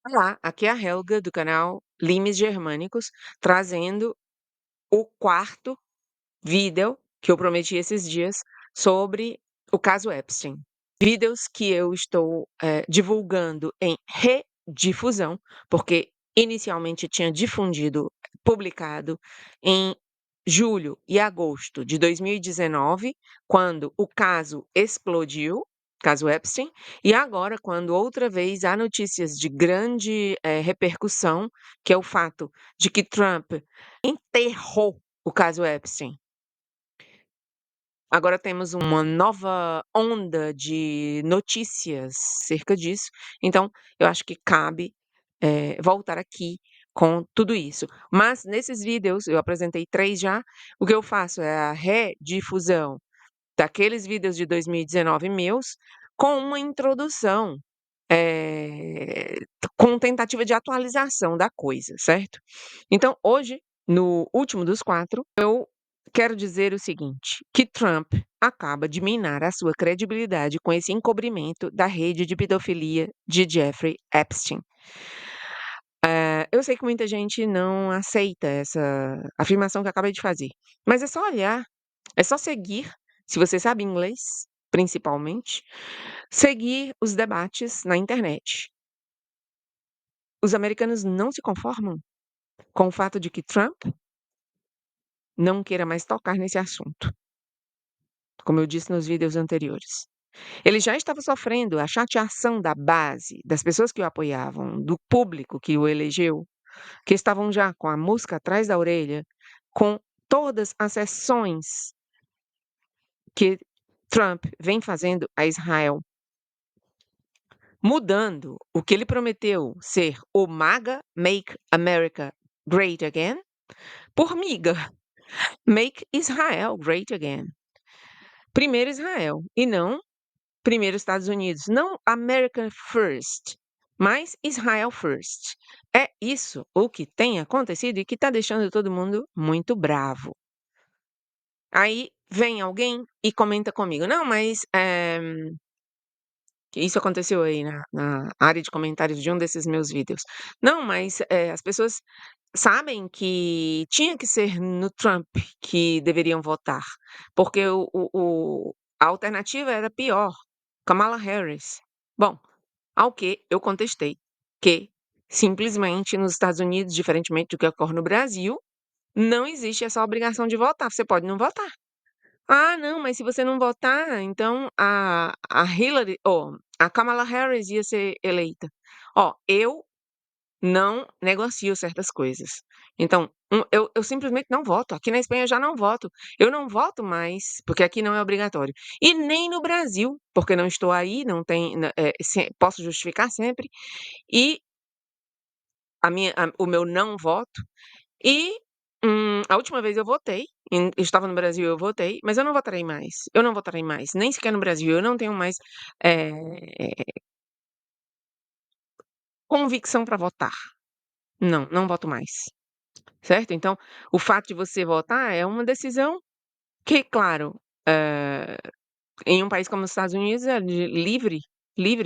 Olá, aqui é a Helga do canal Limes Germânicos, trazendo o quarto vídeo que eu prometi esses dias sobre o caso Epstein. Vídeos que eu estou divulgando em redifusão, porque inicialmente tinha difundido, publicado em julho e agosto de 2019, quando o caso explodiu, caso Epstein, e agora quando outra vez há notícias de grande repercussão, que é o fato de que Trump enterrou o caso Epstein. Agora temos uma nova onda de notícias acerca disso, então eu acho que cabe, voltar aqui com tudo isso. Mas nesses vídeos, eu apresentei 3 já, o que eu faço é a redifusão daqueles vídeos de 2019 meus, com uma introdução, eh, com tentativa de atualização da coisa, certo? Então hoje, no último dos 4, eu quero dizer o seguinte, que Trump acaba de minar a sua credibilidade com esse encobrimento da rede de pedofilia de Jeffrey Epstein. Eu sei que muita gente não aceita essa afirmação que eu acabei de fazer, mas é só olhar, é só seguir, se você sabe inglês, principalmente, seguir os debates na internet. Os americanos não se conformam com o fato de que Trump não queira mais tocar nesse assunto, como eu disse nos vídeos anteriores. Ele já estava sofrendo a chateação da base, das pessoas que o apoiavam, do público que o elegeu, que estavam já com a mosca atrás da orelha, com todas as sessões que Trump vem fazendo a Israel, mudando o que ele prometeu ser o MAGA, Make America Great Again, por MIGA, Make Israel Great Again. Primeiro Israel, e não primeiro Estados Unidos. Não America First, mas Israel First. É isso o que tem acontecido e que está deixando todo mundo muito bravo. Aí vem alguém e comenta comigo: "Não, mas, que isso aconteceu aí na área de comentários de um desses meus vídeos. Não, mas, as pessoas sabem que tinha que ser no Trump que deveriam votar, porque a alternativa era pior, Kamala Harris". Bom, ao que eu contestei que, simplesmente, nos Estados Unidos, diferentemente do que ocorre no Brasil, não existe essa obrigação de votar, você pode não votar. "Ah, não, mas se você não votar, então a Hillary a Kamala Harris ia ser eleita". Ó, eu não negocio certas coisas. Então, eu simplesmente não voto. Aqui na Espanha eu já não voto. Eu não voto mais, porque aqui não é obrigatório. E nem no Brasil, porque não estou aí, não tem posso justificar sempre. E o meu não voto e, a última vez eu votei, eu estava no Brasil, eu votei, mas eu não votarei mais. Eu não votarei mais, nem sequer no Brasil. Eu não tenho mais, eh, convicção para votar. Não, não voto mais, certo? Então, o fato de você votar é uma decisão que, claro, eh, em um país como os Estados Unidos é livre,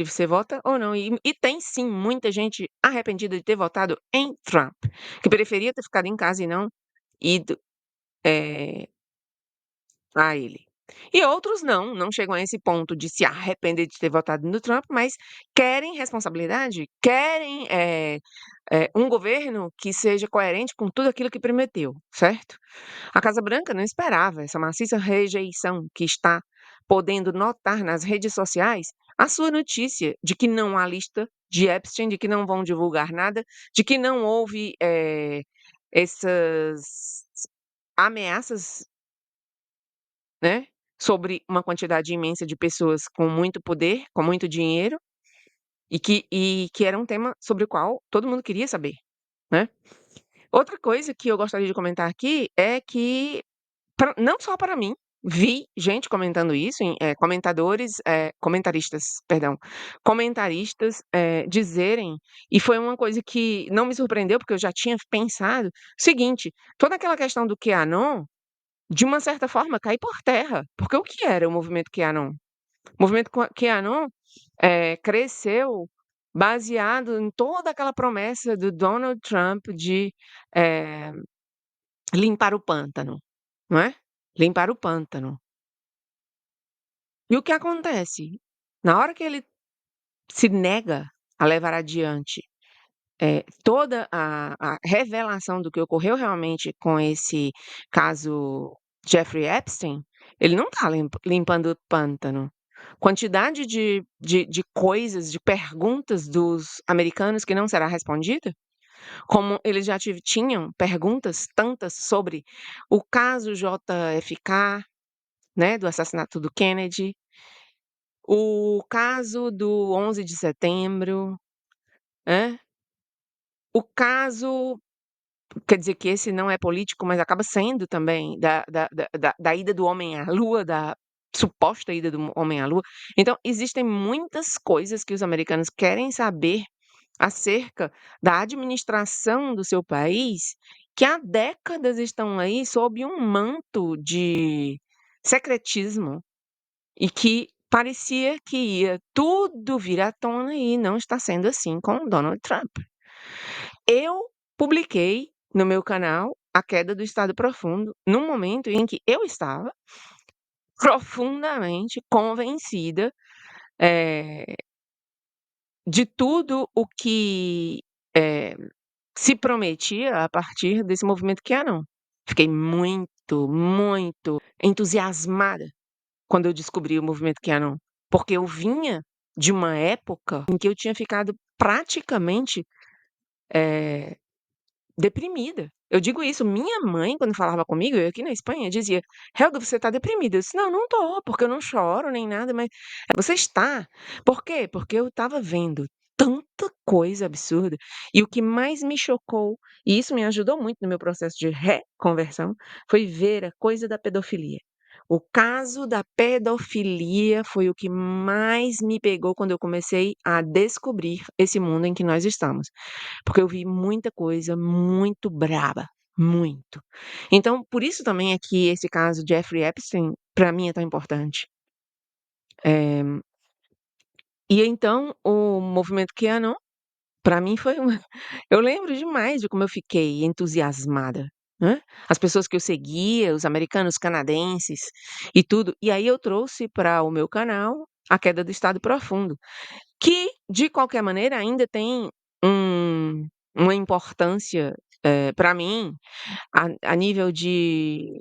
você vota ou não. E tem sim muita gente arrependida de ter votado em Trump, que preferia ter ficado em casa e não ido, eh a ele. E outros não chegam a esse ponto de se arrepender de ter votado no Trump, mas querem responsabilidade, querem, um governo que seja coerente com tudo aquilo que prometeu, certo? A Casa Branca não esperava essa maciça rejeição que está podendo notar nas redes sociais a sua notícia de que não há lista de Epstein, de que não vão divulgar nada, de que não houve, essas ameaças, né, sobre uma quantidade imensa de pessoas com muito poder, com muito dinheiro, e que era um tema sobre o qual todo mundo queria saber, né. Outra coisa que eu gostaria de comentar aqui é que, não só para mim, vi gente comentando isso comentaristas, perdão, comentaristas, dizerem, e foi uma coisa que não me surpreendeu, porque eu já tinha pensado, o seguinte: toda aquela questão do QAnon, de uma certa forma, cai por terra, porque o que era o movimento QAnon? O movimento QAnon, cresceu baseado em toda aquela promessa do Donald Trump de, eh, limpar o pântano, não é? Limpar o pântano. E o que acontece? Na hora que ele se nega a levar adiante, toda a revelação do que ocorreu realmente com esse caso Jeffrey Epstein, ele não está limpando o pântano. Quantidade de coisas, de perguntas dos americanos que não será respondida, como eles já tinham perguntas tantas sobre o caso JFK, né, do assassinato do Kennedy, o caso do 11 de setembro, né, o caso, quer dizer que esse não é político, mas acaba sendo também da ida do homem à lua, da suposta ida do homem à lua. Então, existem muitas coisas que os americanos querem saber acerca da administração do seu país, que há décadas estão aí sob um manto de secretismo e que parecia que ia tudo vir à tona e não está sendo assim com o Donald Trump. Eu publiquei no meu canal A Queda do Estado Profundo, num momento em que eu estava profundamente convencida, eh, de tudo o que, eh, se prometia a partir desse movimento QAnon. Fiquei muito, muito entusiasmada quando eu descobri o movimento QAnon, porque eu vinha de uma época em que eu tinha ficado praticamente, eh deprimida. Eu digo isso, minha mãe quando falava comigo, eu aqui na Espanha, dizia: "Helga, você está deprimida". Eu disse: "Não, não estou, porque eu não choro nem nada", mas "Você está". Por quê? Porque eu estava vendo tanta coisa absurda, e o que mais me chocou, e isso me ajudou muito no meu processo de reconversão, foi ver a coisa da pedofilia. O caso da pedofilia foi o que mais me pegou quando eu comecei a descobrir esse mundo em que nós estamos. Porque eu vi muita coisa muito braba, muito. Então, por isso também é que esse caso Jeffrey Epstein, para mim, é tão importante. Eh, e então o movimento QAnon, para mim foi uma eu lembro demais de como eu fiquei entusiasmada, né. As pessoas que eu seguia, os americanos, canadenses e tudo, e aí eu trouxe para o meu canal A Queda do Estado Profundo, que, de qualquer maneira, ainda tem uma importância, para mim, a nível de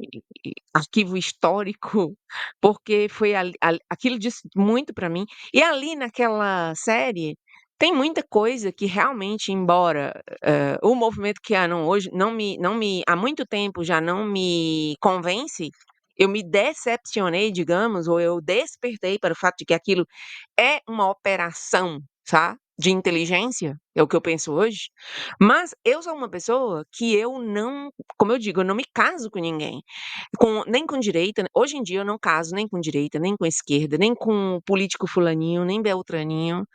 arquivo histórico, porque foi ali aquilo disse muito para mim. E ali naquela série, tem muita coisa que realmente, embora, o movimento QAnon hoje não me há muito tempo já não me convence, eu me decepcionei, digamos, ou eu despertei para o fato de que aquilo é uma operação, de inteligência, é o que eu penso hoje, mas eu sou uma pessoa que eu não, como eu digo, eu não me caso com ninguém, nem com direita, hoje em dia eu não caso nem com direita, nem com esquerda, nem com político fulaninho, nem beltraninho,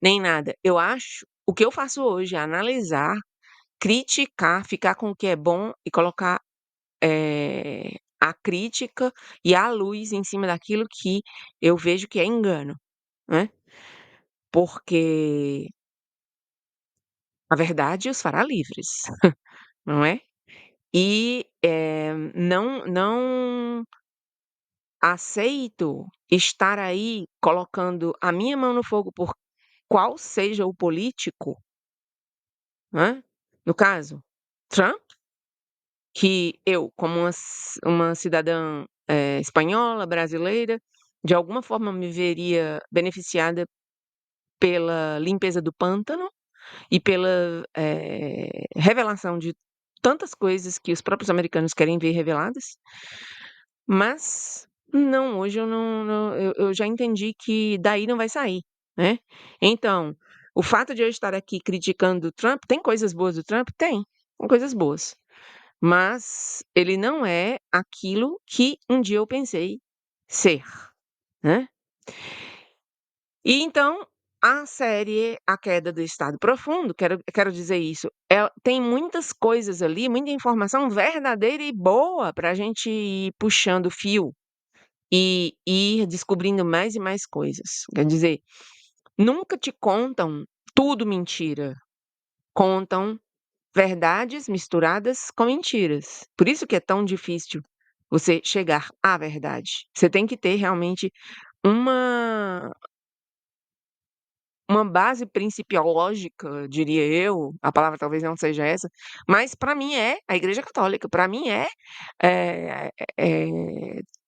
nem nada. Eu acho o que eu faço hoje é analisar, criticar, ficar com o que é bom e colocar, a crítica e a luz em cima daquilo que eu vejo que é engano, né, porque a verdade os fará livres, não é? E, não aceito estar aí colocando a minha mão no fogo por qual seja o político, né, no caso, Trump, que eu, como uma cidadã, espanhola, brasileira, de alguma forma me veria beneficiada pela limpeza do pântano e pela, revelação de tantas coisas que os próprios americanos querem ver reveladas, mas não, hoje eu não eu já entendi que daí não vai sair, né. Então, o fato de eu estar aqui criticando o Trump, tem coisas boas do Trump? Tem coisas boas, mas ele não é aquilo que um dia eu pensei ser, né. E então, a série A Queda do Estado Profundo, quero dizer isso, tem muitas coisas ali, muita informação verdadeira e boa para a gente ir puxando o fio e ir descobrindo mais e mais coisas. Quer dizer, nunca te contam tudo mentira. Contam verdades misturadas com mentiras. Por isso que é tão difícil você chegar à verdade. Você tem que ter realmente uma uma base principiológica, diria eu, a palavra talvez não seja essa, mas para mim é a Igreja Católica, para mim eh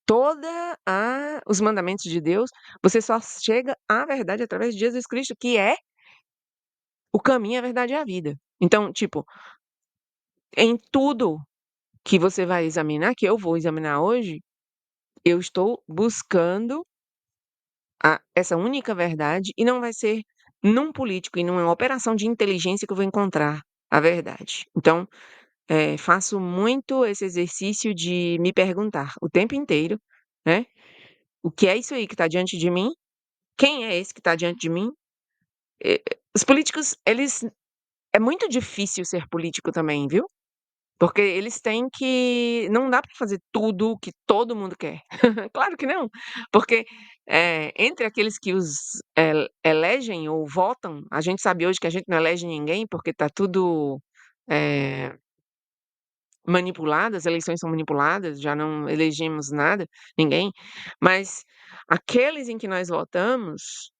toda a os mandamentos de Deus, você só chega à verdade através de Jesus Cristo, que é o caminho, a verdade e a vida. Então, tipo, em tudo que você vai examinar, que eu vou examinar hoje, eu estou buscando essa única verdade e não vai ser num político e numa operação de inteligência que eu vou encontrar a verdade. Então, faço muito esse exercício de me perguntar o tempo inteiro, né, o que é isso aí que está diante de mim? Quem é esse que está diante de mim? Os políticos, eles é muito difícil ser político também, viu? Porque eles têm que não dá para fazer tudo o que todo mundo quer. Claro que não, porque, entre aqueles que os elegem ou votam, a gente sabe hoje que a gente não elege ninguém, porque está tudo, eh, manipulado, as eleições são manipuladas, já não elegemos nada, ninguém, mas aqueles em que nós votamos,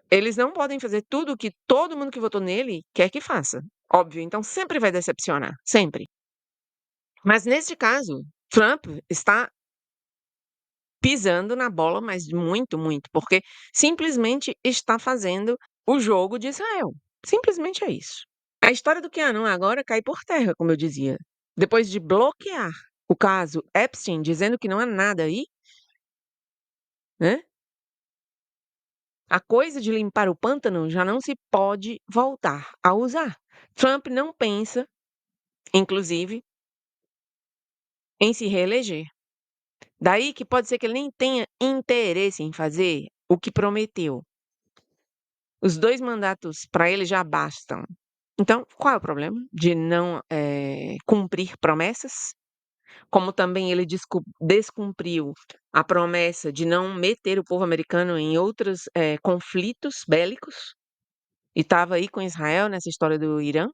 eles não podem fazer tudo o que todo mundo que votou nele quer que faça. Óbvio, então sempre vai decepcionar, sempre. Mas neste caso, Trump está pisando na bola, mas muito, muito, porque simplesmente está fazendo o jogo de Israel. Simplesmente é isso. A história do QAnon agora cai por terra, como eu dizia. Depois de bloquear o caso Epstein, dizendo que não há nada aí, né? A coisa de limpar o pântano já não se pode voltar a usar. Trump não pensa, inclusive, em se reeleger. Daí que pode ser que ele nem tenha interesse em fazer o que prometeu. Os 2 mandatos para ele já bastam. Então, qual é o problema de não, cumprir promessas? Como também ele descumpriu a promessa de não meter o povo americano em outros, conflitos bélicos, e estava aí com Israel nessa história do Irã.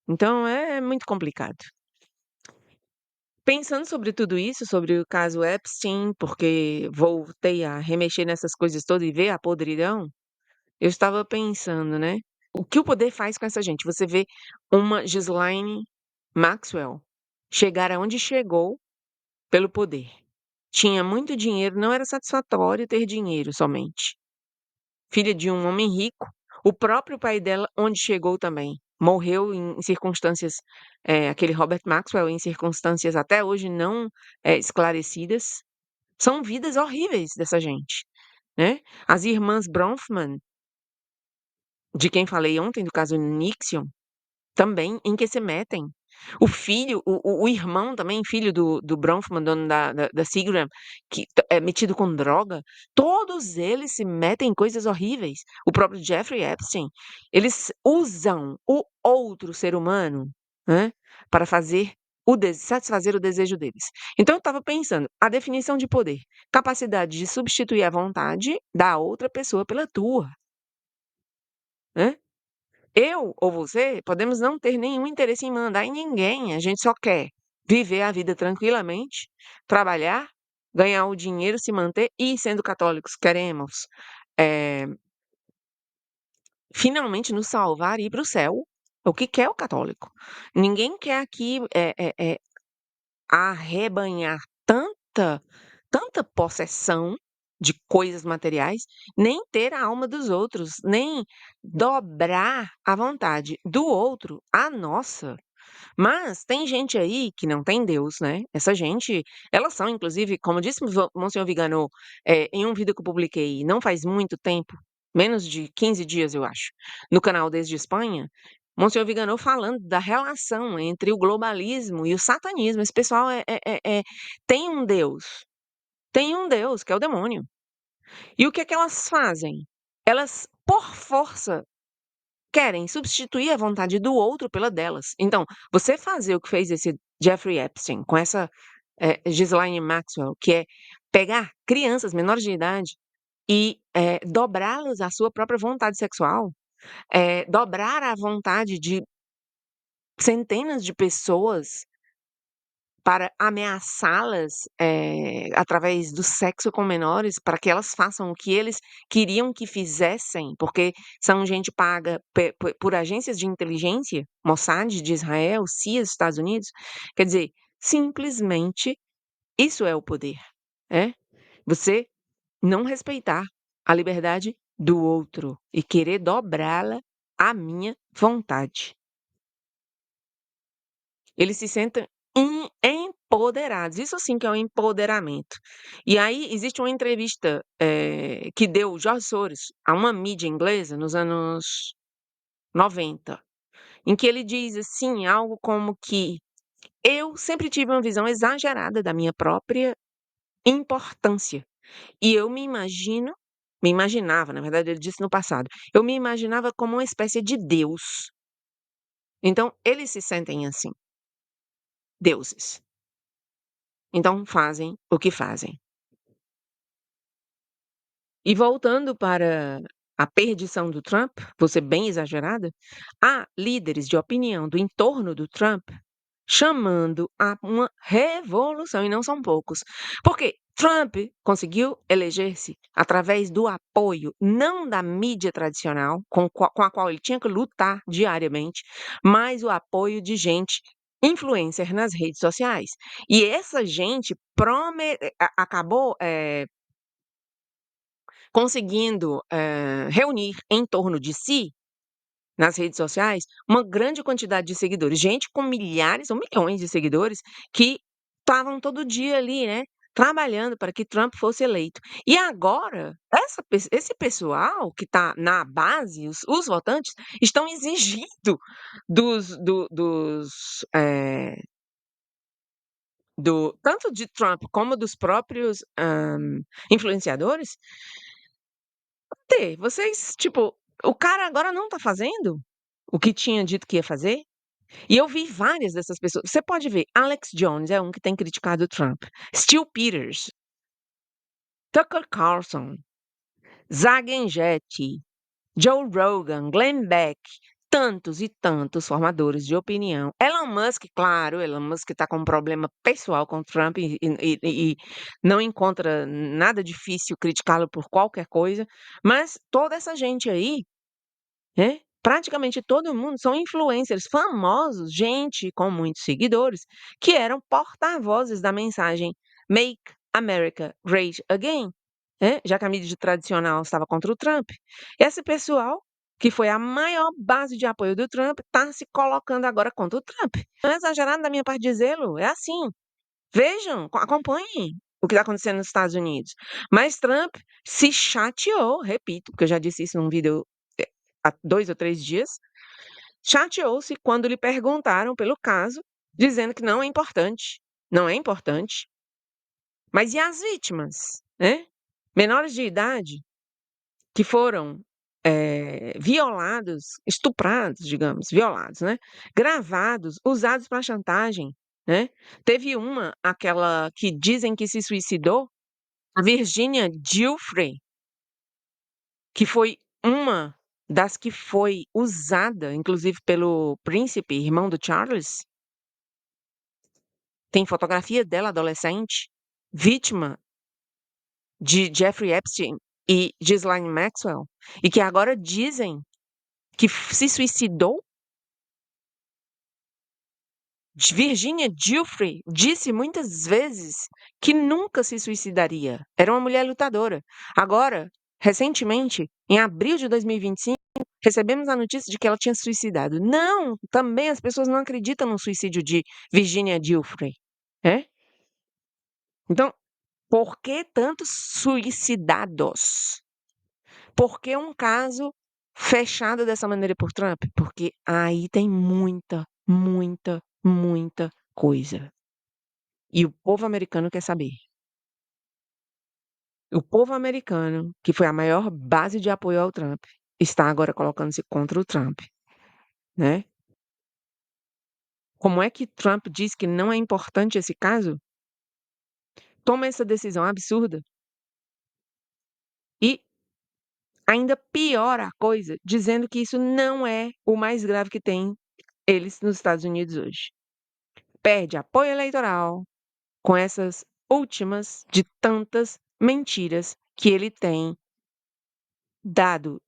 Então é muito complicado. Pensando sobre tudo isso, sobre o caso Epstein, porque voltei a remexer nessas coisas todas e ver a podridão, eu estava pensando, né, o que o poder faz com essa gente? Você vê uma Ghislaine Maxwell chegar aonde chegou pelo poder. Tinha muito dinheiro, não era satisfatório ter dinheiro somente. Filha de um homem rico, o próprio pai dela, onde chegou também, morreu em circunstâncias, aquele Robert Maxwell, em circunstâncias até hoje não, esclarecidas. São vidas horríveis dessa gente, né. As irmãs Bronfman, de quem falei ontem, do caso Nixon, também, em que se metem. O filho, o irmão também, filho do Bronfman, dono da Seagram, que é metido com droga, todos eles se metem em coisas horríveis. O próprio Jeffrey Epstein, eles usam o outro ser humano, né, para fazer satisfazer o desejo deles. Então eu estava pensando, a definição de poder: capacidade de substituir a vontade da outra pessoa pela tua, né. Eu ou você podemos não ter nenhum interesse em mandar em ninguém, a gente só quer viver a vida tranquilamente, trabalhar, ganhar o dinheiro, se manter e, sendo católicos, queremos, eh, finalmente nos salvar e ir para o céu. É o que quer o católico. Ninguém quer aqui, arrebanhar tanta possessão de coisas materiais, nem ter a alma dos outros, nem dobrar a vontade do outro à nossa. Mas tem gente aí que não tem Deus, né, essa gente, elas são inclusive, como disse Monsenhor Viganò, em um vídeo que eu publiquei não faz muito tempo, menos de 15 dias eu acho, no canal Desde Espanha, Monsenhor Viganò falando da relação entre o globalismo e o satanismo. Esse pessoal tem um Deus que é o demônio. E o que é que elas fazem? Elas, por força, querem substituir a vontade do outro pela delas. Então, você fazer o que fez esse Jeffrey Epstein com essa, Ghislaine Maxwell, que é pegar crianças menores de idade e, dobrá-los à sua própria vontade sexual, dobrar a vontade de centenas de pessoas para ameaçá-las, através do sexo com menores, para que elas façam o que eles queriam que fizessem, porque são gente paga por agências de inteligência, Mossad de Israel, CIA dos Estados Unidos. Quer dizer, simplesmente isso é o poder, é você não respeitar a liberdade do outro e querer dobrá-la à minha vontade. Eles se sentem empoderados, isso sim que é o empoderamento. E aí existe uma entrevista, que deu o Jorge Soros a uma mídia inglesa nos anos 90, em que ele diz assim, algo como que: "Eu sempre tive uma visão exagerada da minha própria importância, e eu me imaginava, na verdade ele disse no passado, eu me imaginava como uma espécie de Deus". Então eles se sentem assim, deuses. Então fazem o que fazem. E voltando para a perdição do Trump, vou ser bem exagerada, há líderes de opinião do entorno do Trump chamando a uma revolução, e não são poucos. Porque Trump conseguiu eleger-se através do apoio, não da mídia tradicional, com a qual ele tinha que lutar diariamente, mas o apoio de gente influencer nas redes sociais. E essa gente acabou conseguindo, reunir em torno de si, nas redes sociais, uma grande quantidade de seguidores, gente com milhares ou milhões de seguidores que estavam todo dia ali, né, trabalhando para que Trump fosse eleito. E agora, esse pessoal que está na base, os votantes, estão exigindo dos, tanto de Trump como dos próprios, influenciadores, vocês, tipo, o cara agora não tá fazendo o que tinha dito que ia fazer? E eu vi várias dessas pessoas. Você pode ver, Alex Jones é um que tem criticado o Trump. Stu Peters, Tucker Carlson, Zag Engeti, Joe Rogan, Glenn Beck, tantos e tantos formadores de opinião. Elon Musk, claro, Elon Musk está com um problema pessoal com o Trump e não encontra nada difícil criticá-lo por qualquer coisa, mas toda essa gente aí, né, praticamente todo mundo são influencers famosos, gente com muitos seguidores, que eram porta-vozes da mensagem "Make America Great Again", né, já que a mídia tradicional estava contra o Trump. Esse pessoal, que foi a maior base de apoio do Trump, está se colocando agora contra o Trump. Não é exagerado da minha parte dizê-lo, é assim. Vejam, acompanhem o que está acontecendo nos Estados Unidos. Mas Trump se chateou, repito, porque eu já disse isso num vídeo há 2 ou 3 dias, chateou-se quando lhe perguntaram pelo caso, dizendo que não é importante, não é importante. Mas e as vítimas, né? Menores de idade que foram, violados, estuprados, digamos, violados, né, gravados, usados para chantagem, né. Teve uma, aquela que dizem que se suicidou, a Virginia Giuffre, que foi uma das que foi usada, inclusive pelo príncipe, irmão do Charles. Tem fotografia dela adolescente, vítima de Jeffrey Epstein e Ghislaine Maxwell, e que agora dizem que se suicidou. Virginia Giuffre disse muitas vezes que nunca se suicidaria. Era uma mulher lutadora. Agora, recentemente, em abril de 2025, recebemos a notícia de que ela tinha se suicidado. Não, também as pessoas não acreditam no suicídio de Virginia Giuffre, né? Então, por que tantos suicidados? Por que um caso fechado dessa maneira por Trump? Porque aí tem muita, muita, muita coisa. E o povo americano quer saber. O povo americano, que foi a maior base de apoio ao Trump, está agora colocando-se contra o Trump, né? Como é que Trump diz que não é importante esse caso? Toma essa decisão absurda e ainda piora a coisa, dizendo que isso não é o mais grave que tem eles nos Estados Unidos hoje. Perde apoio eleitoral com essas últimas de tantas mentiras que ele tem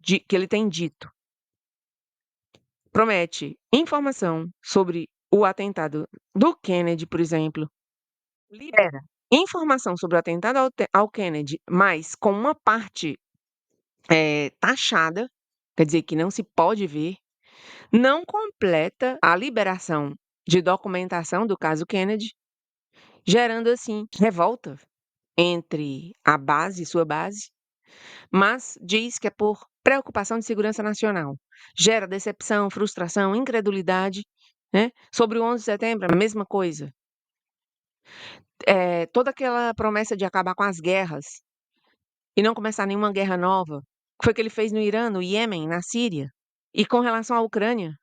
que ele tem dito. Promete informação sobre o atentado do Kennedy, por exemplo, libera informação sobre o atentado ao Kennedy, mas com uma parte, taxada, quer dizer, que não se pode ver, não completa a liberação de documentação do caso Kennedy, gerando, assim, revolta entre a base, sua base, mas diz que é por preocupação de segurança nacional. Gera decepção, frustração, incredulidade, né. Sobre o 11 de setembro, a mesma coisa. Toda aquela promessa de acabar com as guerras e não começar nenhuma guerra nova, que foi o que ele fez no Irã, no Iêmen, na Síria. E com relação à Ucrânia,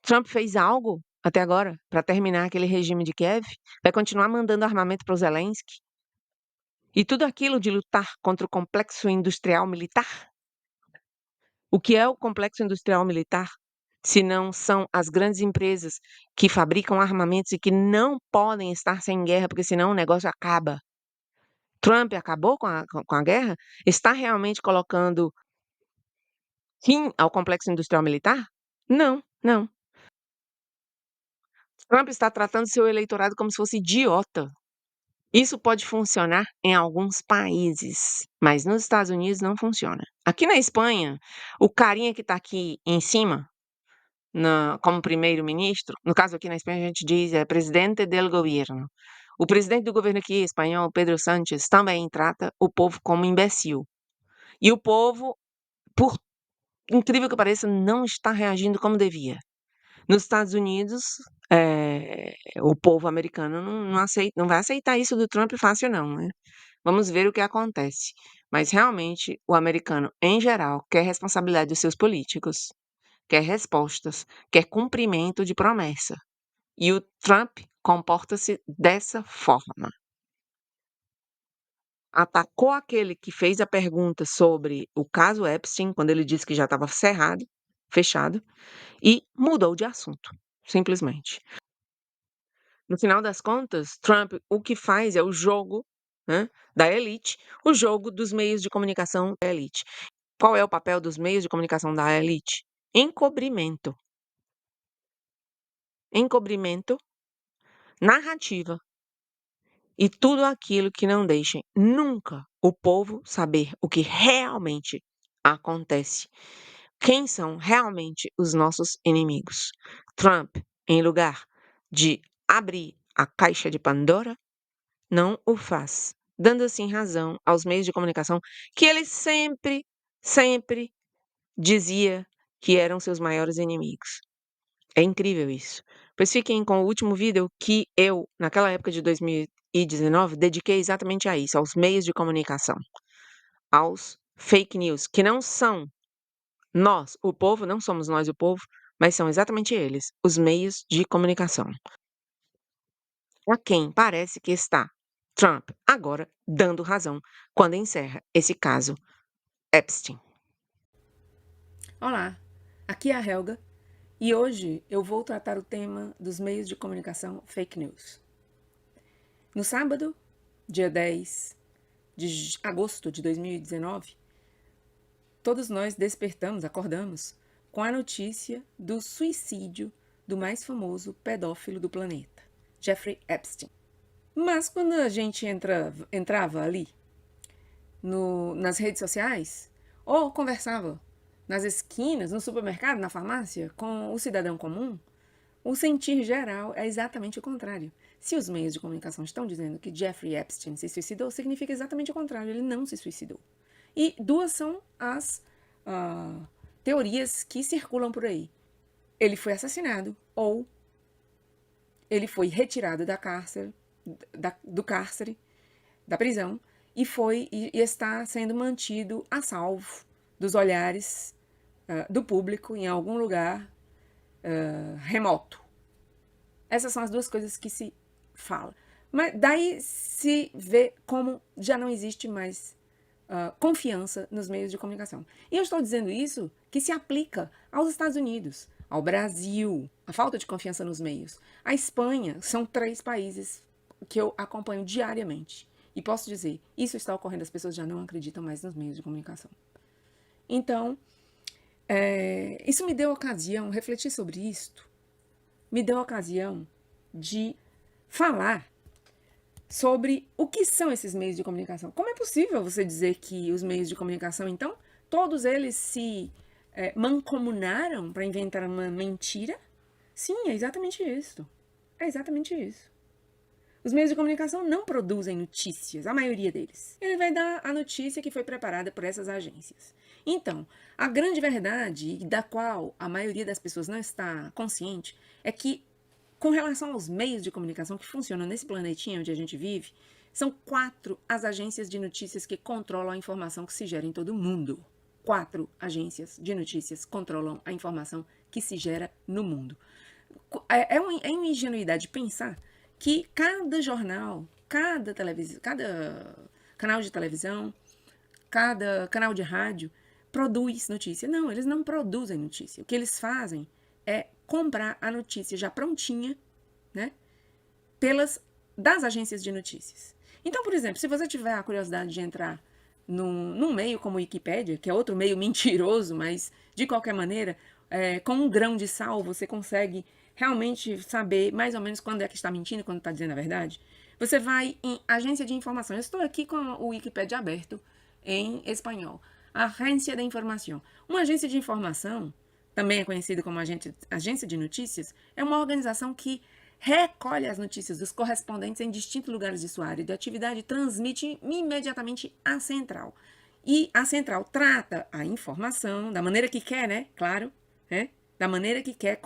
Trump fez algo até agora para terminar aquele regime de Kiev? Vai continuar mandando armamento para o Zelensky? E tudo aquilo de lutar contra o complexo industrial militar? O que é o complexo industrial militar, se não são as grandes empresas que fabricam armamentos e que não podem estar sem guerra, porque senão o negócio acaba. Trump acabou com a guerra? Está realmente colocando fim ao complexo industrial militar? Não, não. Trump está tratando seu eleitorado como se fosse idiota. Isso pode funcionar em alguns países, mas nos Estados Unidos não funciona. Aqui na Espanha, o carinha que está aqui em cima, como primeiro-ministro, no caso aqui na Espanha a gente diz presidente del gobierno. O presidente do governo aqui, espanhol, Pedro Sánchez, também trata o povo como imbecil. E o povo, por incrível que pareça, não está reagindo como devia. Nos Estados Unidos, o povo americano não vai aceitar isso do Trump fácil não, né. Vamos ver o que acontece. Mas realmente o americano, em geral, quer responsabilidade dos seus políticos, quer respostas, quer cumprimento de promessa. E o Trump comporta-se dessa forma. Atacou aquele que fez a pergunta sobre o caso Epstein, quando ele disse que já estava fechado, e mudou de assunto, simplesmente. No final das contas, Trump o que faz é o jogo, né, da elite, o jogo dos meios de comunicação da elite. Qual é o papel dos meios de comunicação da elite? Encobrimento. Encobrimento, narrativa e tudo aquilo que não deixe nunca o povo saber o que realmente acontece. Quem são realmente os nossos inimigos? Trump, em lugar de abrir a caixa de Pandora, não o faz, dando assim razão aos meios de comunicação que ele sempre, sempre dizia que eram seus maiores inimigos. É incrível isso. Pois fiquem com o último vídeo que eu, naquela época de 2019, dediquei exatamente a isso, aos meios de comunicação, aos fake news, que não são nós, o povo, não somos nós o povo, mas são exatamente eles, os meios de comunicação. A quem parece que está Trump agora dando razão quando encerra esse caso Epstein. Olá, aqui é a Helga e hoje eu vou tratar o tema dos meios de comunicação fake news. No sábado, dia 10 de agosto de 2019, todos nós acordamos com a notícia do suicídio do mais famoso pedófilo do planeta, Jeffrey Epstein. Mas quando a gente entrava ali nas redes sociais ou conversava nas esquinas, no supermercado, na farmácia, com o cidadão comum, o sentir geral é exatamente o contrário. Se os meios de comunicação estão dizendo que Jeffrey Epstein se suicidou, significa exatamente o contrário, ele não se suicidou. E duas são as teorias que circulam por aí. Ele foi assassinado ou ele foi retirado do cárcere, da prisão, e está sendo mantido a salvo dos olhares do público em algum lugar remoto. Essas são as duas coisas que se fala. Mas daí se vê como já não existe mais confiança nos meios de comunicação. E eu estou dizendo isso que se aplica aos Estados Unidos, ao Brasil, a falta de confiança nos meios. A Espanha, são 3 países que eu acompanho diariamente. E posso dizer, isso está ocorrendo, as pessoas já não acreditam mais nos meios de comunicação. Então, isso me deu ocasião, refletir sobre isto, me deu ocasião de falar sobre o que são esses meios de comunicação. Como é possível você dizer que os meios de comunicação, então, todos eles se mancomunaram para inventar uma mentira? Sim, é exatamente isso. É exatamente isso. Os meios de comunicação não produzem notícias, a maioria deles. Ele vai dar a notícia que foi preparada por essas agências. Então, a grande verdade, da qual a maioria das pessoas não está consciente, é que, com relação aos meios de comunicação que funcionam nesse planetinha onde a gente vive, são 4 as agências de notícias que controlam a informação que se gera em todo o mundo. 4 agências de notícias controlam a informação que se gera no mundo. É uma ingenuidade pensar que cada jornal, cada canal de televisão, cada canal de rádio produz notícia. Não, eles não produzem notícia. O que eles fazem é comprar a notícia já prontinha, né, das agências de notícias. Então, por exemplo, se você tiver a curiosidade de entrar num meio como o Wikipédia, que é outro meio mentiroso, mas de qualquer maneira, com um grão de sal você consegue realmente saber mais ou menos quando é que está mentindo e quando está dizendo a verdade. Você vai em agência de informação. Eu estou aqui com o Wikipédia aberto em espanhol. Agência de informação. Uma agência de informação, também é conhecida como agência de notícias, é uma organização que recolhe as notícias dos correspondentes em distintos lugares de sua área de atividade e transmite imediatamente à central. E a central trata a informação da maneira que quer, né? Claro, da maneira que quer,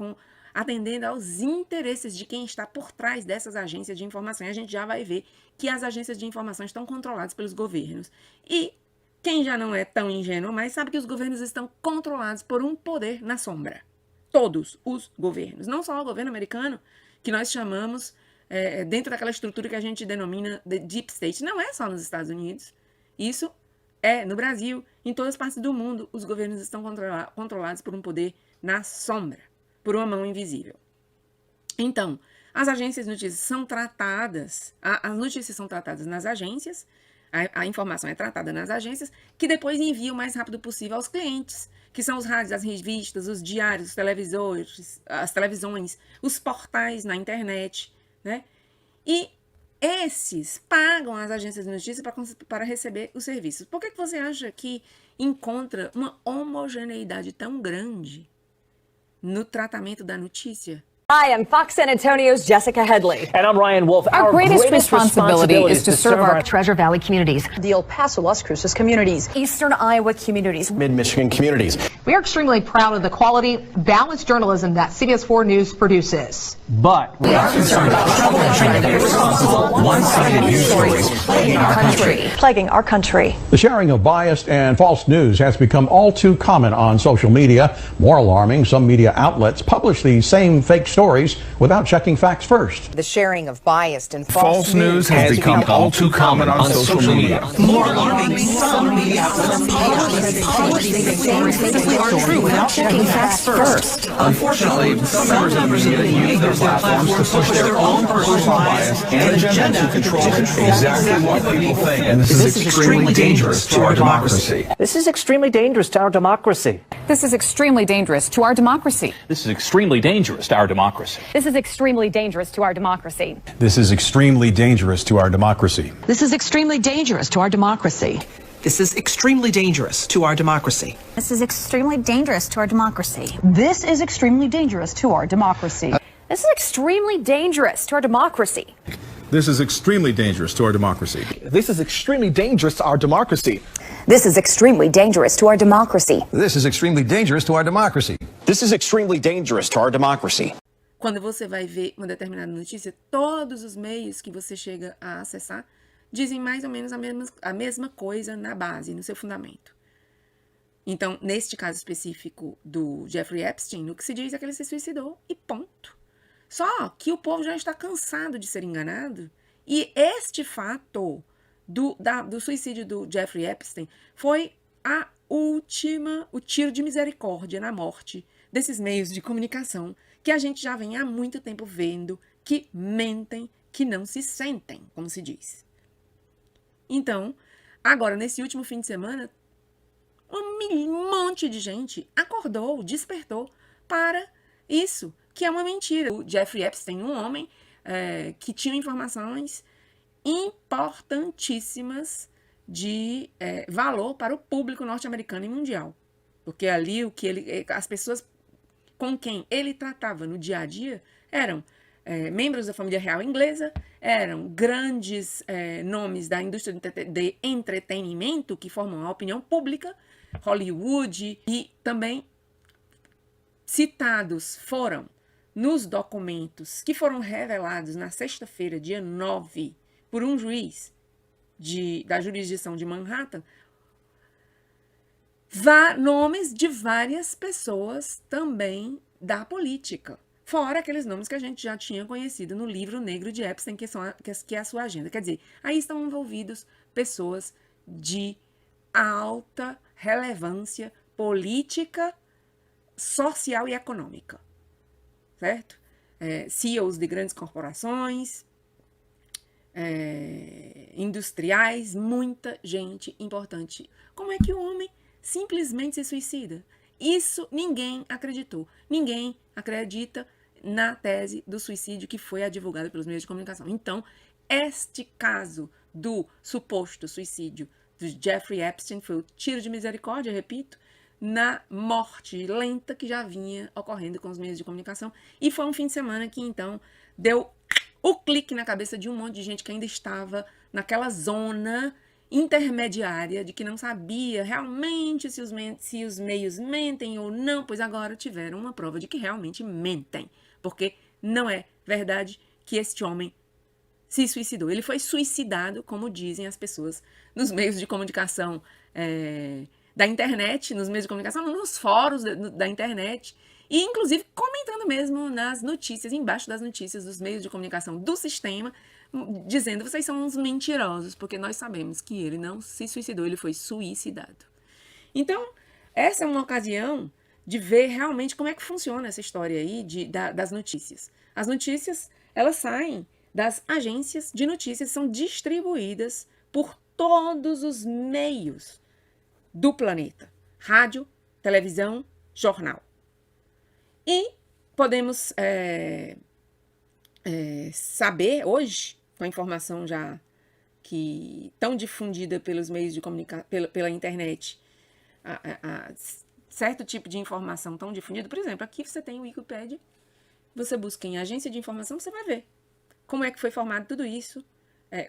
atendendo aos interesses de quem está por trás dessas agências de informação. E a gente já vai ver que as agências de informação estão controladas pelos governos. E quem já não é tão ingênuo mais sabe que os governos estão controlados por um poder na sombra. Todos os governos. Não só o governo americano, que nós chamamos, dentro daquela estrutura que a gente denomina de Deep State. Não é só nos Estados Unidos. Isso é no Brasil, em todas as partes do mundo, os governos estão controlados por um poder na sombra, por uma mão invisível. Então, as agências de notícias são tratadas, as notícias são tratadas nas agências, a informação é tratada nas agências, que depois enviam o mais rápido possível aos clientes, que são os rádios, as revistas, os diários, os televisores, as televisões, os portais na internet, né? E esses pagam as agências de notícias para receber os serviços. Por que você acha que encontra uma homogeneidade tão grande no tratamento da notícia? Hi, I'm Fox San Antonio's Jessica Headley. And I'm Ryan Wolf. Our greatest responsibility is to serve our Treasure Valley communities, the El Paso, Las Cruces communities, Eastern Iowa communities, Mid-Michigan communities. We are extremely proud of the quality, balanced journalism that CBS 4 News produces. But we are concerned about trouble and irresponsible, one-sided news stories plaguing our country. The sharing of biased and false news has become all too common on social media. More alarming, some media outlets publish these same fake stories without checking facts first. The sharing of biased and false news has become all too common on social media. More alarming, some media outlets publish these same simply aren't true without checking facts first. Unfortunately, some members of the media use their platforms to push their own personal bias and agenda to control exactly what people think. And this is extremely dangerous to our democracy. this is extremely dangerous to our democracy. This is extremely dangerous to our democracy. This is extremely dangerous to our democracy. This is extremely dangerous to our democracy. This is extremely dangerous to our democracy. This is extremely dangerous to our democracy. This is extremely dangerous to our democracy. This is extremely dangerous to our democracy. This is extremely dangerous to our democracy. This is extremely dangerous to our democracy. This is extremely dangerous to our democracy. This is extremely dangerous to our democracy. This is extremely dangerous to our democracy. This is extremely dangerous to our democracy. This is extremely dangerous to our democracy. Quando você vai ver uma determinada notícia, todos os meios que você chega a acessar dizem mais ou menos a mesma coisa na base, no seu fundamento. Então, neste caso específico do Jeffrey Epstein, o que se diz é que ele se suicidou e ponto. Só que o povo já está cansado de ser enganado e este fato do suicídio do Jeffrey Epstein foi o tiro de misericórdia na morte desses meios de comunicação que a gente já vem há muito tempo vendo que mentem, que não se sentem, como se diz. Então, agora, nesse último fim de semana, um monte de gente acordou, despertou para isso, que é uma mentira. O Jeffrey Epstein, um homem que tinha informações importantíssimas de valor para o público norte-americano e mundial. Porque ali as pessoas com quem ele tratava no dia a dia eram membros da família real inglesa, eram grandes nomes da indústria de entretenimento que formam a opinião pública, Hollywood, e também citados foram nos documentos que foram revelados na sexta-feira, dia 9, por um juiz da jurisdição de Manhattan, nomes de várias pessoas também da política, fora aqueles nomes que a gente já tinha conhecido no livro negro de Epstein, que é a sua agenda. Quer dizer, aí estão envolvidos pessoas de alta relevância política, social e econômica, certo? CEOs de grandes corporações, industriais, muita gente importante. Como é que o homem simplesmente se suicida? Isso ninguém acreditou. Ninguém acredita na tese do suicídio que foi divulgada pelos meios de comunicação. Então, este caso do suposto suicídio do Jeffrey Epstein foi o tiro de misericórdia, repito, na morte lenta que já vinha ocorrendo com os meios de comunicação. E foi um fim de semana que, então, deu o clique na cabeça de um monte de gente que ainda estava naquela zona intermediária de que não sabia realmente se os meios mentem ou não, pois agora tiveram uma prova de que realmente mentem, porque não é verdade que este homem se suicidou. Ele foi suicidado, como dizem as pessoas nos meios de comunicação da internet, nos meios de comunicação, nos fóruns da internet, e inclusive comentando mesmo nas notícias, embaixo das notícias dos meios de comunicação do sistema, dizendo: vocês são uns mentirosos, porque nós sabemos que ele não se suicidou, ele foi suicidado. Então, essa é uma ocasião de ver realmente como é que funciona essa história aí das notícias. As notícias, elas saem das agências de notícias, são distribuídas por todos os meios do planeta: rádio, televisão, jornal. E podemos saber hoje, com a informação já que tão difundida pelos meios de comunicação, pela internet, certo tipo de informação tão difundida. Por exemplo, aqui você tem o Wikipedia, você busca em agência de informação, você vai ver como é que foi formado tudo isso,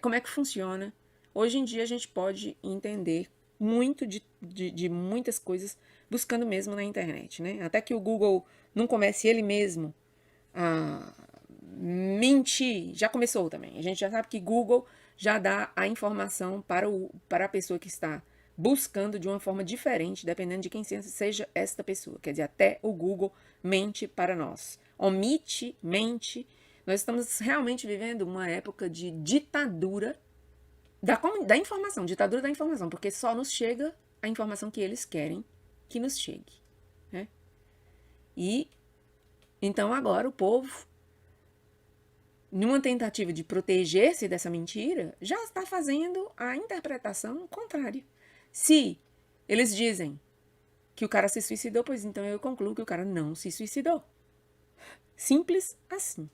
como é que funciona. Hoje em dia a gente pode entender muito de muitas coisas buscando mesmo na internet, né? Até que o Google não comece ele mesmo a mentir, já começou também. A gente já sabe que Google já dá a informação para a pessoa que está buscando de uma forma diferente, dependendo de quem seja esta pessoa. Quer dizer, até o Google mente para nós. Omite, mente. Nós estamos realmente vivendo uma época de ditadura da informação, ditadura da informação, porque só nos chega a informação que eles querem que nos chegue, né? E então agora o povo, numa tentativa de proteger-se dessa mentira, já está fazendo a interpretação contrária. Se eles dizem que o cara se suicidou, pois então eu concluo que o cara não se suicidou. Simples assim.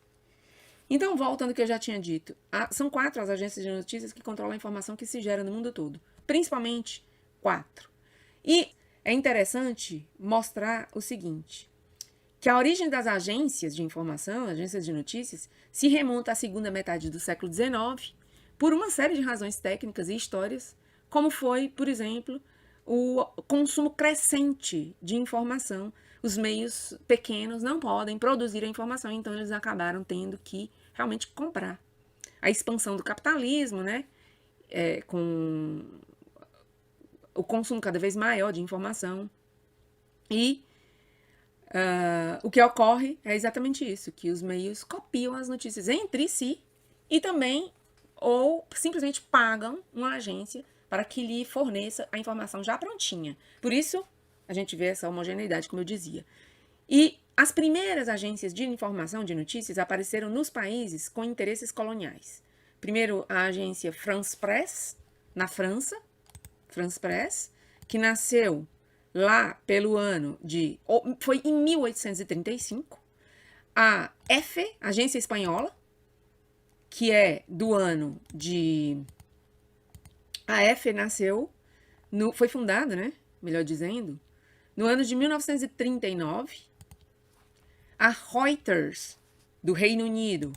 Então, voltando ao que eu já tinha dito, são 4 as agências de notícias que controlam a informação que se gera no mundo todo. Principalmente 4. E é interessante mostrar o seguinte, que a origem das agências de informação, agências de notícias, se remonta à segunda metade do século XIX, por uma série de razões técnicas e histórias, como foi, por exemplo, o consumo crescente de informação. Os meios pequenos não podem produzir a informação, então eles acabaram tendo que realmente comprar. A expansão do capitalismo, né, com o consumo cada vez maior de informação. E o que ocorre é exatamente isso, que os meios copiam as notícias entre si e também ou simplesmente pagam uma agência para que lhe forneça a informação já prontinha. Por isso, a gente vê essa homogeneidade, como eu dizia. E as primeiras agências de informação de notícias apareceram nos países com interesses coloniais. Primeiro, a agência France Presse, na França, France Presse, que nasceu lá pelo ano de... foi em 1835. A EFE, Agência Espanhola, que é do ano de... A EFE nasceu, foi fundada, né? Melhor dizendo, no ano de 1939. A Reuters, do Reino Unido,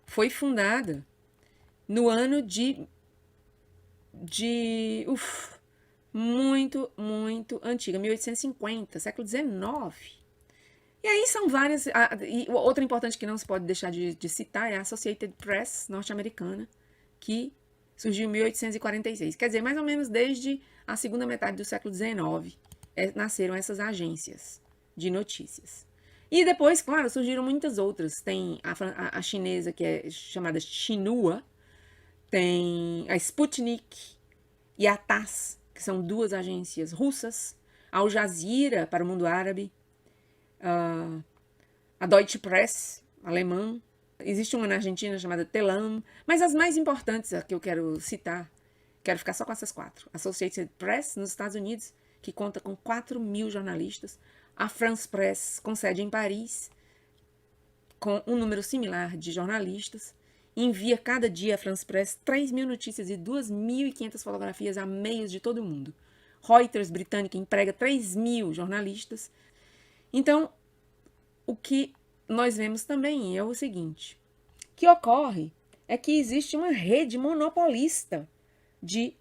foi fundada no ano muito, muito antiga, 1850, século XIX. E aí são várias... E outra importante que não se pode deixar de citar é a Associated Press norte-americana, que surgiu em 1846. Quer dizer, mais ou menos desde a segunda metade do século XIX, nasceram essas agências de notícias. E depois, claro, surgiram muitas outras. Tem a chinesa, que é chamada Xinhua, tem a Sputnik e a TASS, que são duas agências russas, a Al Jazeera para o mundo árabe, a Deutsche Presse, alemã, existe uma na Argentina chamada Telam, mas as mais importantes que eu quero citar, quero ficar só com essas 4. Associated Press, nos Estados Unidos, que conta com 4.000 jornalistas, a France Presse, com sede em Paris, com um número similar de jornalistas, envia cada dia a France Presse 3.000 notícias e 2.500 fotografias a meios de todo o mundo. Reuters, britânica, emprega 3.000 jornalistas. Então, o que nós vemos também é o seguinte, que ocorre é que existe uma rede monopolista de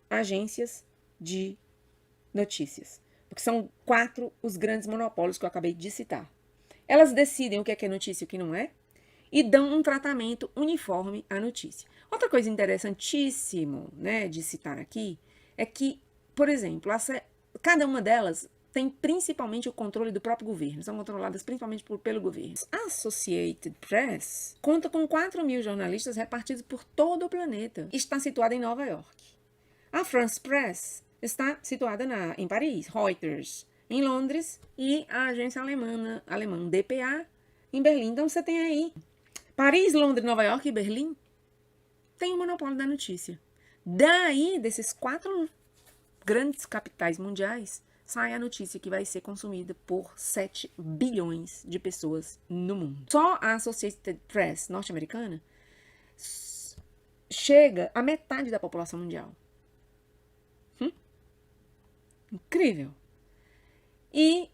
agências de notícias, porque são 4 os grandes monopólios que eu acabei de citar. Elas decidem o que é notícia e o que não é, e dão um tratamento uniforme à notícia. Outra coisa interessantíssima, né, de citar aqui é que, por exemplo, cada uma delas tem principalmente o controle do próprio governo, são controladas principalmente pelo governo. A Associated Press conta com 4.000 jornalistas repartidos por todo o planeta. Está situada em Nova York. A France Press está situada em Paris, Reuters em Londres e a agência alemã dpa em Berlim. Então você tem aí Paris, Londres, Nova York e Berlim tem o monopólio da notícia. Daí, desses 4 grandes capitais mundiais, sai a notícia que vai ser consumida por 7 bilhões de pessoas no mundo. Só a Associated Press norte-americana chega a metade da população mundial. Incrível! E,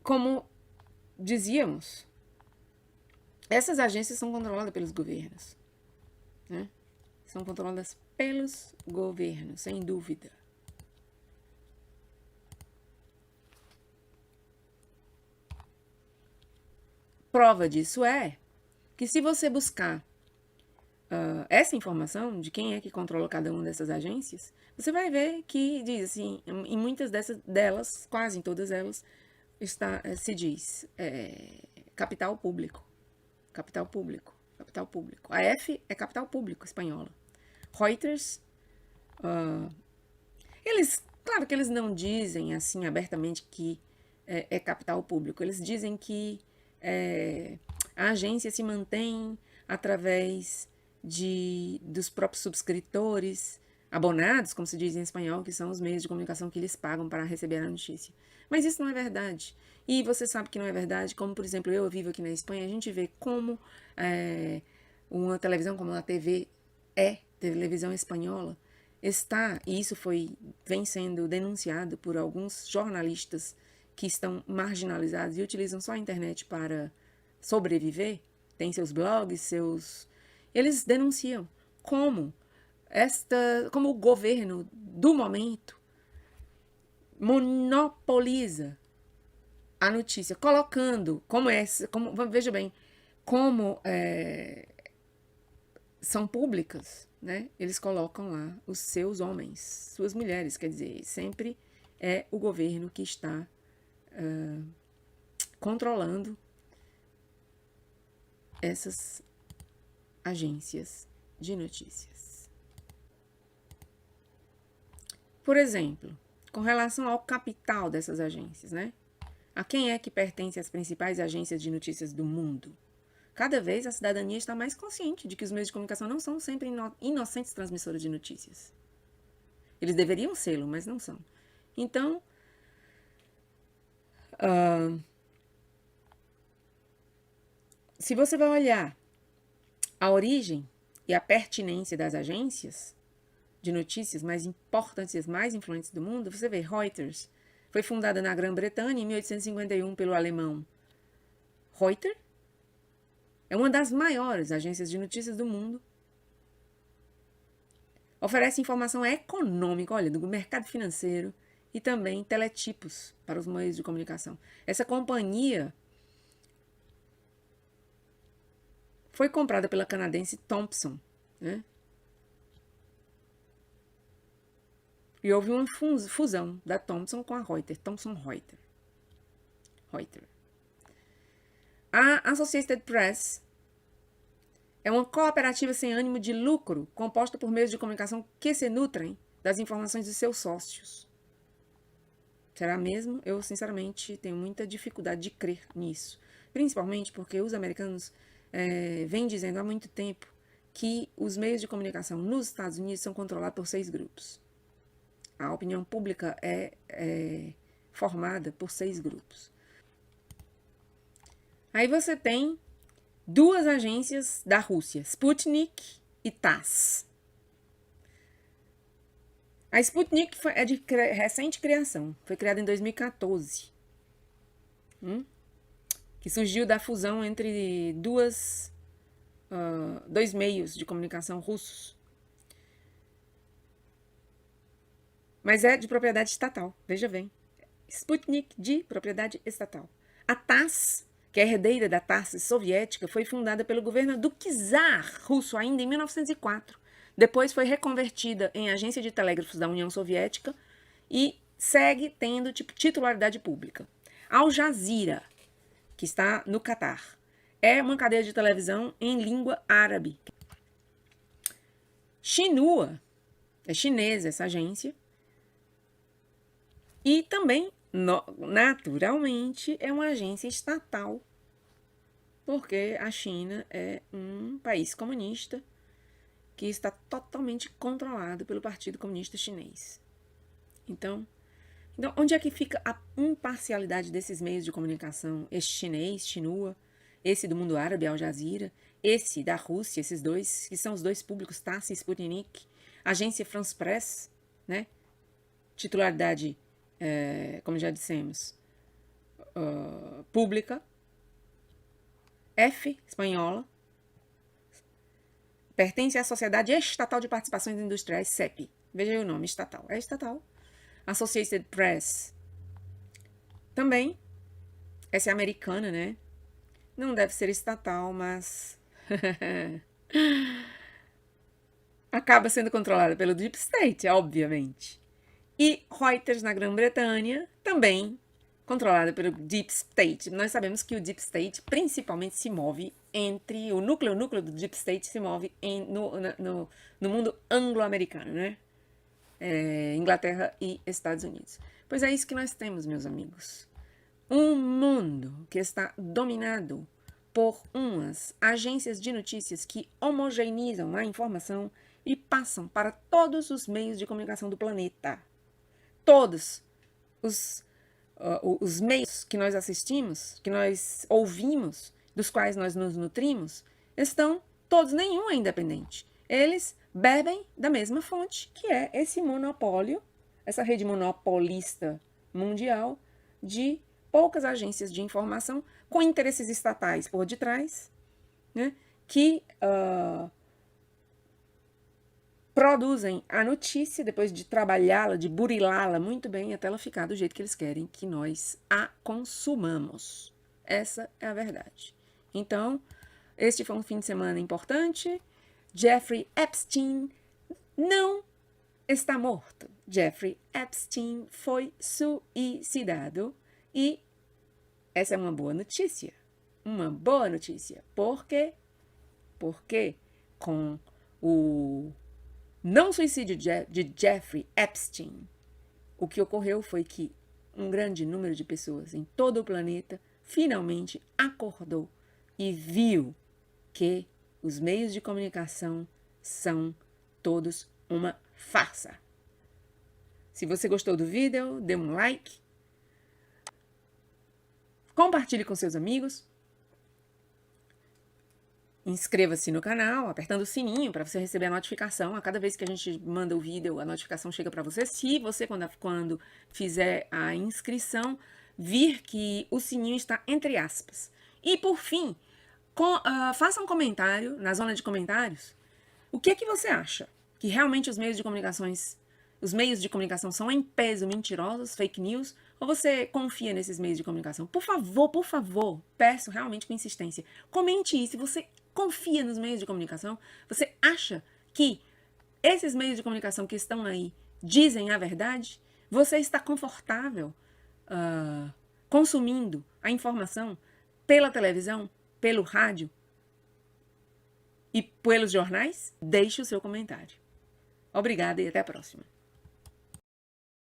como dizíamos, essas agências são controladas pelos governos, né? São controladas pelos governos, sem dúvida. Prova disso é que se você buscar essa informação de quem é que controla cada uma dessas agências, você vai ver que diz assim, em muitas delas, quase em todas elas, se diz capital público. Capital público, capital público. A F é capital público espanhola. Reuters, claro que eles não dizem assim abertamente que é capital público. Eles dizem que a agência se mantém através dos próprios subscritores, abonados, como se diz em espanhol, que são os meios de comunicação que eles pagam para receber a notícia. Mas isso não é verdade. E você sabe que não é verdade, como, por exemplo, eu vivo aqui na Espanha, a gente vê como uma televisão, como a televisão espanhola, está, e isso vem sendo denunciado por alguns jornalistas que estão marginalizados e utilizam só a internet para sobreviver, tem seus blogs, eles denunciam como o governo do momento monopoliza a notícia, colocando veja bem, como são públicas, né? Eles colocam lá os seus homens, suas mulheres, quer dizer, sempre é o governo que está controlando essas agências de notícias. Por exemplo, com relação ao capital dessas agências, né? A quem é que pertence as principais agências de notícias do mundo? Cada vez a cidadania está mais consciente de que os meios de comunicação não são sempre inocentes transmissores de notícias. Eles deveriam sê-lo, mas não são. Então, se você vai olhar a origem e a pertinência das agências de notícias mais importantes e mais influentes do mundo, você vê Reuters. Foi fundada na Grã-Bretanha em 1851 pelo alemão Reuters. É uma das maiores agências de notícias do mundo. Oferece informação econômica, olha, do mercado financeiro e também teletipos para os meios de comunicação. Essa companhia foi comprada pela canadense Thomson, né? E houve uma fusão da Thomson com a Reuters, Thomson Reuters. A Associated Press é uma cooperativa sem ânimo de lucro, composta por meios de comunicação que se nutrem das informações de seus sócios. Será mesmo? Eu, sinceramente, tenho muita dificuldade de crer nisso. Principalmente porque os americanos vêm dizendo há muito tempo que os meios de comunicação nos Estados Unidos são controlados por 6 grupos. A opinião pública é formada por 6 grupos. Aí você tem 2 agências da Rússia, Sputnik e TASS. A Sputnik é de recente criação, foi criada em 2014, que surgiu da fusão entre dois meios de comunicação russos. Mas é de propriedade estatal, veja bem. Sputnik de propriedade estatal. A TASS, que é herdeira da TASS soviética, foi fundada pelo governo do czar russo ainda em 1904. Depois foi reconvertida em agência de telégrafos da União Soviética e segue tendo titularidade pública. Al Jazeera, que está no Catar, é uma cadeia de televisão em língua árabe. Xinhua, é chinesa essa agência. E também, naturalmente, é uma agência estatal, porque a China é um país comunista que está totalmente controlado pelo Partido Comunista Chinês. Então, onde é que fica a imparcialidade desses meios de comunicação? Este chinês, Xinhua, esse do mundo árabe, Al Jazeera, esse da Rússia, esses dois, que são os 2 públicos, TASS e Sputnik, agência France Press, né? Titularidade, como já dissemos, pública, F, espanhola, pertence à Sociedade Estatal de Participações Industriais, CEP. Veja aí o nome, estatal. É estatal. Associated Press também. Essa é americana, né? Não deve ser estatal, mas acaba sendo controlada pelo Deep State, obviamente. E Reuters, na Grã-Bretanha, também controlada pelo Deep State. Nós sabemos que o Deep State principalmente se move entre... O núcleo do Deep State se move no mundo anglo-americano, né? Inglaterra e Estados Unidos. Pois é isso que nós temos, meus amigos. Um mundo que está dominado por umas agências de notícias que homogeneizam a informação e passam para todos os meios de comunicação do planeta. Todos os meios que nós assistimos, que nós ouvimos, dos quais nós nos nutrimos, estão todos, nenhum é independente. Eles bebem da mesma fonte, que é esse monopólio, essa rede monopolista mundial de poucas agências de informação com interesses estatais por detrás, né, que produzem a notícia depois de trabalhá-la, de burilá-la muito bem até ela ficar do jeito que eles querem que nós a consumamos. Essa é a verdade. Então, este foi um fim de semana importante. Jeffrey Epstein não está morto. Jeffrey Epstein foi suicidado e essa é uma boa notícia. Uma boa notícia. Por quê? Porque com o não suicídio de Jeffrey Epstein, o que ocorreu foi que um grande número de pessoas em todo o planeta finalmente acordou e viu que os meios de comunicação são todos uma farsa. Se você gostou do vídeo, dê um like, compartilhe com seus amigos, inscreva-se no canal, apertando o sininho para você receber a notificação. A cada vez que a gente manda o vídeo, a notificação chega para você. Se você, quando fizer a inscrição, vir que o sininho está entre aspas. E, por fim, faça um comentário na zona de comentários. O que é que você acha? Que realmente os meios de comunicação são em peso mentirosos, fake news? Ou você confia nesses meios de comunicação? Por favor, peço realmente com insistência. Comente isso. Se você confia nos meios de comunicação, você acha que esses meios de comunicação que estão aí dizem a verdade? Você está confortável consumindo a informação pela televisão, pelo rádio e pelos jornais? Deixe o seu comentário. Obrigada e até a próxima.